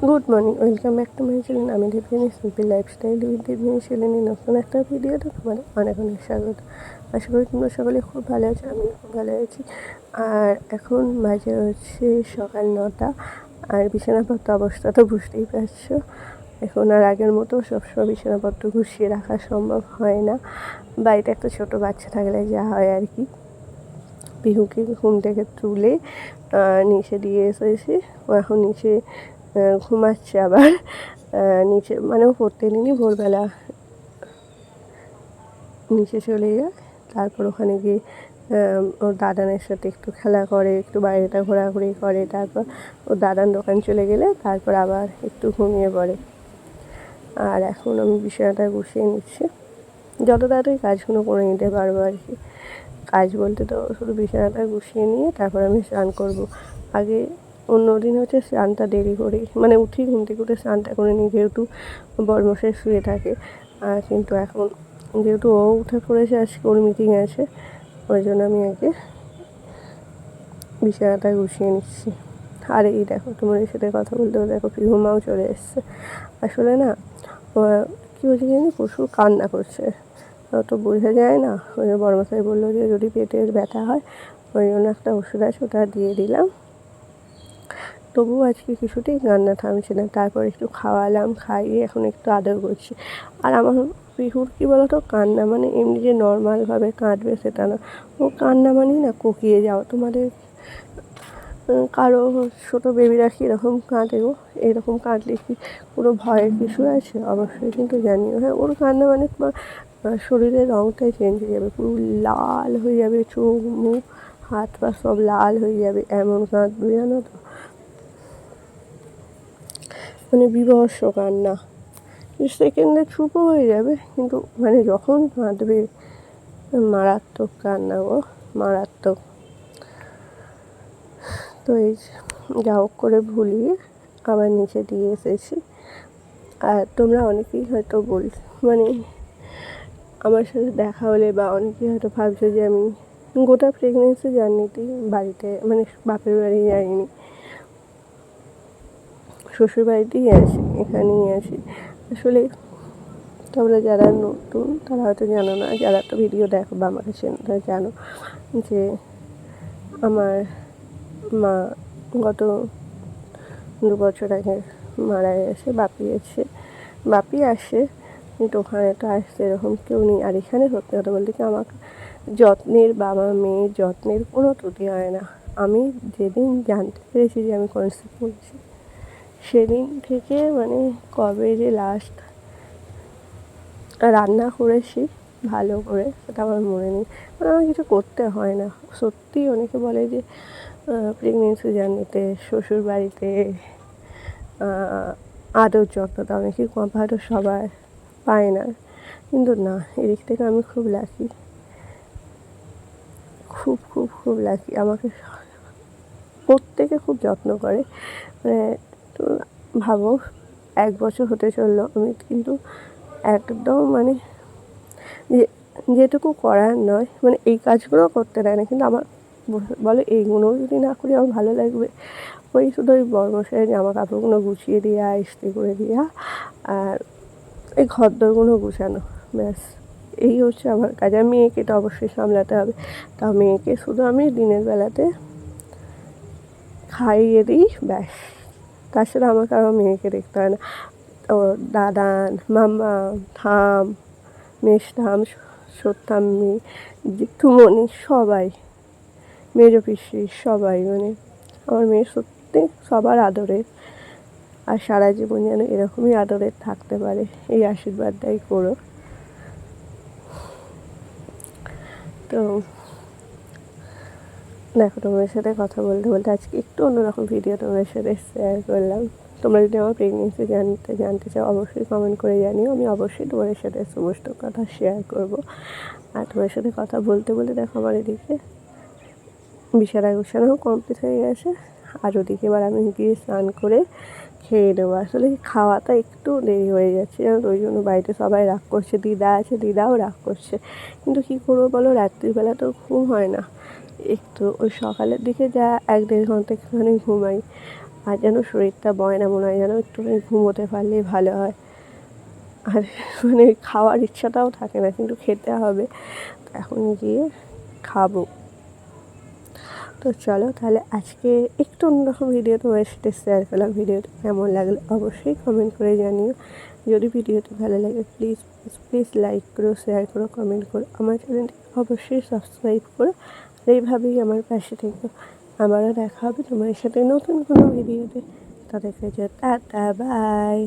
Good morning, welcome back to my channel. আমি দীপিনী, simple lifestyle with দীপিনী চ্যানেলে নতুন একটা ভিডিওতে তোমাদের অনেক অনেক স্বাগত। আশা করি তোমরা সকলে খুব ভালো আছো, আমি খুব ভালো আছি। আর এখন বাজে হচ্ছে সকাল 9টা। আর বিছানাপত্র অবস্থা তো বুঝতেই পারছো। এখন আর আগের মতো সবসময় বিছানাপত্র গুছিয়ে রাখা সম্ভব হয় না। বাড়িতে একটা ছোটো বাচ্চা থাকলে যা হয় আর কি। পিহুকে ঘুম থেকে তুলে নিচে দিয়ে এসেছি। ও এখন নিচে ঘুমাচ্ছে আবার। নিচে মানে ও পড়তে নিনি, ভোরবেলা নিচে চলে যায়। তারপর ওখানে গিয়ে ওর দাদানের সাথে একটু খেলা করে, একটু বাইরেটা ঘোরাঘুরি করে। তারপর ওর দাদার দোকান চলে গেলে তারপর আবার একটু ঘুমিয়ে পড়ে। আর এখন আমি বিছানাটা গুছিয়ে নিচ্ছি, যত তাড়াতাড়ি কাজগুলো করে নিতে পারবো আর কি। কাজ বলতে তো শুধু বিছানাটা গুছিয়ে নিয়ে তারপর আমি স্নান করব। আগে অন্য দিন হচ্ছে স্নানটা দেরি করে, মানে উঠি ঘুম থেকে উঠে স্নানটা করে নিই, যেহেতু বড়মশাই শুয়ে থাকে। কিন্তু এখন যেহেতু ও উঠে পড়েছে, আজকে ওর মিটিং আছে, ওই জন্য আমি আগে বিছানাটা গুছিয়ে নিচ্ছি। আর এই দেখো, তোমাদের সাথে কথা বলতে বলতে দেখো পিহুমাও চলে এসছে। আসলে না, কী হয়েছে জানি, প্রচুর কান্না করছে, তো বোঝা যায় না। ওই বড়মশাই বললো যে যদি পেটের ব্যথা হয়, ওই জন্য একটা ওষুধ আছে, ওটা দিয়ে দিলাম। তবুও আজকে কিছুতেই কান্না থামছে না। তারপর একটু খাওয়ালাম, খাইয়ে এখন একটু আদর করছি। আর আমার পিহুর কী বলতো, কান্না মানে এমনি যে নর্মালভাবে কাঁদবে সেটা না, ও কান্না মানেই না কোকিয়ে যাওয়া। তোমাদের কারো ছোটো বেবিরা কি এরকম কাঁদে? ও এরকম কাঁদলে কি কোনো ভয়ের কিছু আছে? অবশ্যই কিন্তু জানিও। হ্যাঁ, ওর কান্না মানে তোমার শরীরের রঙটাই চেঞ্জ হয়ে যাবে, পুরো লাল হয়ে যাবে, চোখ মুখ হাত পা সব লাল হয়ে যাবে, এমন কাঁদবে জানো তো, মানে বীভৎস কান্না। সেকেন্ডে চুপও হয়ে যাবে, কিন্তু মানে যখন কাঁদবে মারাত্মক কান্না গো, মারাত্মক। তো এই যা হোক করে ভুলিয়ে আবার নিচে দিয়ে এসেছি। আর তোমরা অনেকেই হয়তো মানে আমার সাথে দেখা হলে বা অনেকেই হয়তো ভাবছো যে আমি গোটা প্রেগনেন্সি জার্নিতেই বাড়িতে, মানে বাপের বাড়ি যাইনি, শ্বশুর বাড়িতেই আছি, এখানেই আছি। আসলে তোমরা যারা নতুন তারা হয়তো জানো না, যারা তো ভিডিও দেখো বা আমাকে চেনো জানো যে আমার মা গত 2 বছর আগে মারা গেছে। বাপি আসে, কিন্তু ওখানে তো আসতে এরকম কেউ নেই। আর এখানে সত্যি কথা বলতে কি, আমাকে যত্নের, বাবা মেয়ের যত্নের কোনো ত্রুটি হয় না। আমি যেদিন জানতে পেরেছি যে আমি কনসিভ করছি, সেদিন থেকে মানে কবে যে লাস্ট রান্না করেছি ভালো করে সেটা আমার মনে নেই। মানে আমার কিছু করতে হয় না। সত্যিই অনেকে বলে যে প্রেগনেন্সি জার্নিতে শ্বশুর বাড়িতে আদর যত্নটা অনেকে হয়তো সবাই পায় না, কিন্তু না, এদিক থেকে আমি খুব লাকি, খুব খুব খুব লাকি। আমাকে প্রত্যেকে খুব যত্ন করে। মানে তো ভাবো, 1 বছর হতে চললো, আমি কিন্তু একদম মানে যেটুকু করার নয়, মানে এই কাজগুলো করতে দেয় না, কিন্তু আমার বলে এইগুলোও যদি না করি আমার ভালো লাগবে। ওই শুধু ওই বড়মশাইয়ের জামা কাপড়গুলো গুছিয়ে দেওয়া, ইস্ত্রি করে দেওয়া, আর এই ঘরদোরগুলো গুছানো, ব্যাস এই হচ্ছে আমার কাজ। আর মেয়েকে তো অবশ্যই সামলাতে হবে। তা মেয়েকে শুধু আমি দিনের বেলাতে খাইয়ে দিই, ব্যাস। তাছাড়া আমাকে আমার মেয়েকে দেখতে হয় না। ও দাদান, মাম্মা, থাম, মেজঠাম, সত্যাম্মি, জেঠুমনি, সবাই, মেজো পিসি, সবাই, মানে আমার মেয়ে সত্যি সবার আদরের। আর সারা জীবন যেন এরকমই আদরের থাকতে পারে, এই আশীর্বাদটাই করো। তো দেখো, তোমাদের সাথে কথা বলতে বলতে আজকে একটু অন্যরকম ভিডিও তোমাদের সাথে শেয়ার করলাম। তোমরা যদি আমার প্রেগনেন্সি জানতে চাও, অবশ্যই কমেন্ট করে জানিও, আমি অবশ্যই তোমাদের সাথে সমস্ত কথা শেয়ার করব। আর তোমাদের সাথে কথা বলতে বলতে দেখো আমার এদিকে বিছানা গুছানো কমপ্লিট হয়ে গেছে। আর ওদিকে এবার আমি গিয়ে স্নান করে খেয়ে দেবো। আসলে খাওয়াটা একটু দেরি হয়ে যাচ্ছে, ওই জন্য বাড়িতে সবাই রাগ করছে, দিদা আছে, দিদাও রাগ করছে। কিন্তু কী করবো বলো, রাত্রিবেলা তো ঘুম হয় না। একটু ওই সকালের দিকে যা 1-1.5 ঘন্টা একটুখানি ঘুমাই, আর যেন শরীরটা বয় না, মনে হয় যেন একটুখানি ঘুমোতে পারলেই ভালো হয়। আর মানে খাওয়ার ইচ্ছাটাও থাকে না, কিন্তু খেতে হবে। তো এখন গিয়ে খাবো। তো চলো তাহলে আজকে একটু অন্যরকম ভিডিও তোমার সাথে শেয়ার করলাম। ভিডিওটা কেমন লাগলো অবশ্যই কমেন্ট করে জানিও। যদি ভিডিওটি ভালো লাগে প্লিজ প্লিজ প্লিজ লাইক করো, শেয়ার করো, কমেন্ট করো। আমার চ্যানেলটি অবশ্যই সাবস্ক্রাইব করো। আর এইভাবেই আমার পাশে থেকো। আবারও দেখা হবে তোমার সাথে নতুন কোনো ভিডিওতে। তাদের কাছে টাটা, বাই।